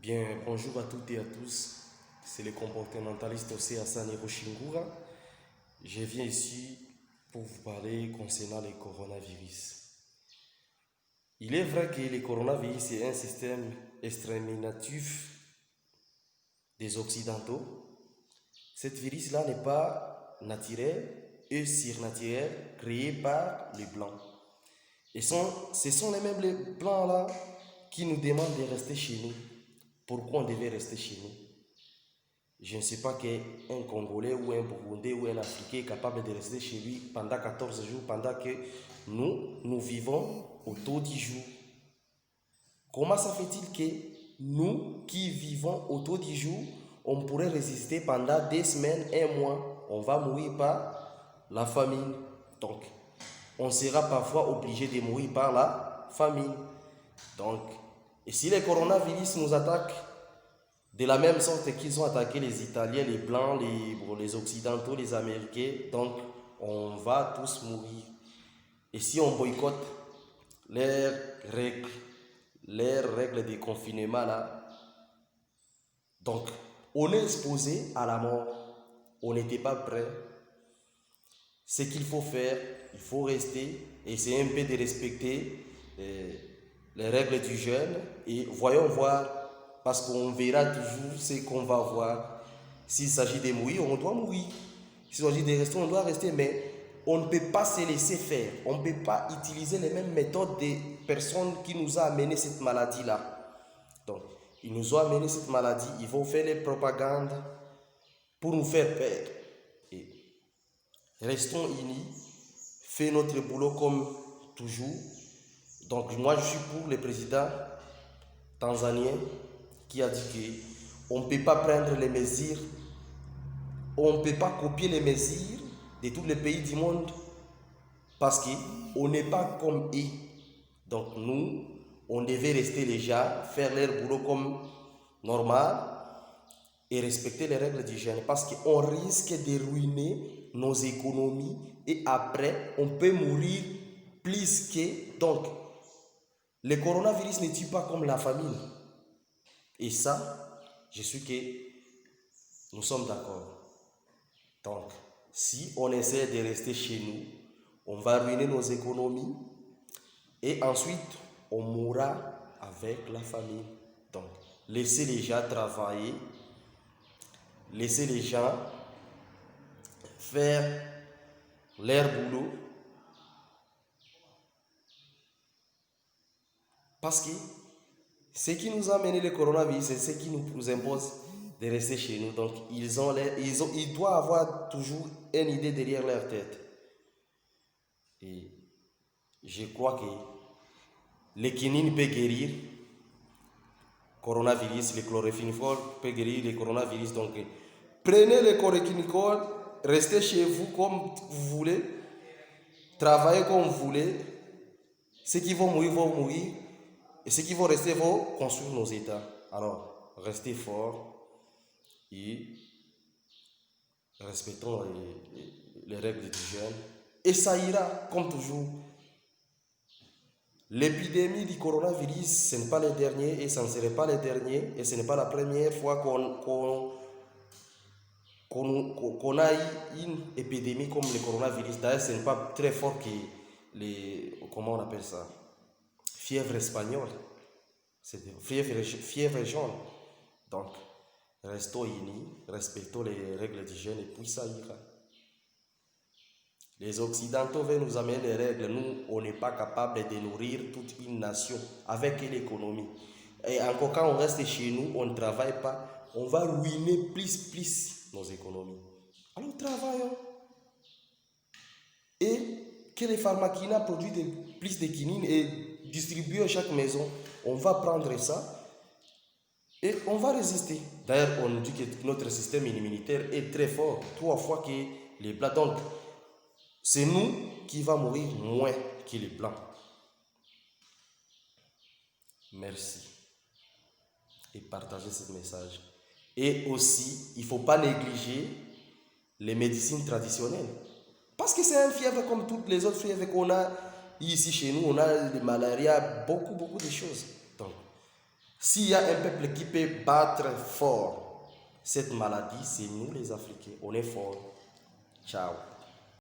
Bien, bonjour à toutes et à tous. C'est le comportementaliste Osei Hassan Hiroshingura. Je viens ici pour vous parler concernant le coronavirus. Il est vrai que le coronavirus est un système exterminatif des Occidentaux. Ce virus-là n'est pas naturel et surnaturel, créé par les Blancs. Et ce sont les mêmes les Blancs-là qui nous demandent de rester chez nous. Pourquoi on devait rester chez nous? Je ne sais pas qu'un Congolais ou un Burundais ou un Africain est capable de rester chez lui pendant 14 jours, pendant que nous vivons autour d'10 jours. Comment ça fait-il que nous qui vivons autour d'10 jours, on pourrait résister pendant 2 semaines, 1 mois? On va mourir par la famine. Donc, on sera parfois obligé de mourir par la famine. Donc, et si le coronavirus nous attaque de la même sorte qu'ils ont attaqué les Italiens, les Blancs, les Occidentaux, les Américains, donc on va tous mourir. Et si on boycotte leurs règles de confinement là, donc on est exposé à la mort. On n'était pas prêt. Ce qu'il faut faire, il faut rester, essayer un peu de respecter les règles du jeûne et voyons voir, parce qu'on verra toujours ce qu'on va voir. S'il s'agit de mourir, on doit mourir. S'il s'agit de rester, on doit rester, mais on ne peut pas se laisser faire. On ne peut pas utiliser les mêmes méthodes des personnes qui nous ont amené cette maladie-là. Donc, ils nous ont amené cette maladie, ils vont faire les propagandes pour nous faire peur. Et restons unis, faisons notre boulot comme toujours. Donc moi je suis pour le président tanzanien qui a dit qu'on ne peut pas prendre les mesures, on ne peut pas copier les mesures de tous les pays du monde parce qu'on n'est pas comme eux. Donc nous, on devait rester déjà, faire leur boulot comme normal et respecter les règles d'hygiène parce qu'on risque de ruiner nos économies et après on peut mourir plus que... Donc, le coronavirus ne tue pas comme la famine. Et ça, je suis que nous sommes d'accord. Donc, si on essaie de rester chez nous, on va ruiner nos économies et ensuite, on mourra avec la famine. Donc, laissez les gens travailler, laissez les gens faire leur boulot. Parce que ce qui nous a amené le coronavirus, c'est ce qui nous impose de rester chez nous. Donc, ils doivent avoir toujours une idée derrière leur tête. Et je crois que le quinine peut guérir le coronavirus, le chloramphénicol peut guérir le coronavirus. Donc, prenez le chloréphénicol, restez chez vous comme vous voulez, travaillez comme vous voulez. Ceux qui vont mourir. Et ceux qui vont rester vont construire nos États. Alors, restez forts et respectons les règles d'hygiène. Et ça ira, comme toujours. L'épidémie du coronavirus, ce n'est pas le dernier et ça ne serait pas le dernier. Et ce n'est pas la première fois qu'on a eu une épidémie comme le coronavirus. D'ailleurs, ce n'est pas très fort que comment on appelle ça? Fièvre espagnole, c'est fièvre jaune. Donc, restons unis, respectons les règles d'hygiène et puis ça ira. Les Occidentaux veulent nous amener des règles. Nous, on n'est pas capable de nourrir toute une nation avec l'économie. Et encore quand on reste chez nous, on ne travaille pas, on va ruiner plus nos économies. Alors travaillons. Et que les pharmaciens produisent plus de quinine et distribuent à chaque maison, on va prendre ça et on va résister. D'ailleurs, on dit que notre système immunitaire est très fort, 3 fois que les blancs. Donc, c'est nous qui va mourir moins que les blancs. Merci. Et partagez ce message. Et aussi, il ne faut pas négliger les médecines traditionnelles. Parce que c'est une fièvre comme toutes les autres fièvres qu'on a ici chez nous. On a le malaria, beaucoup de choses. Donc, S'il y a un peuple qui peut battre fort cette maladie, c'est nous les Africains. On est forts. Ciao.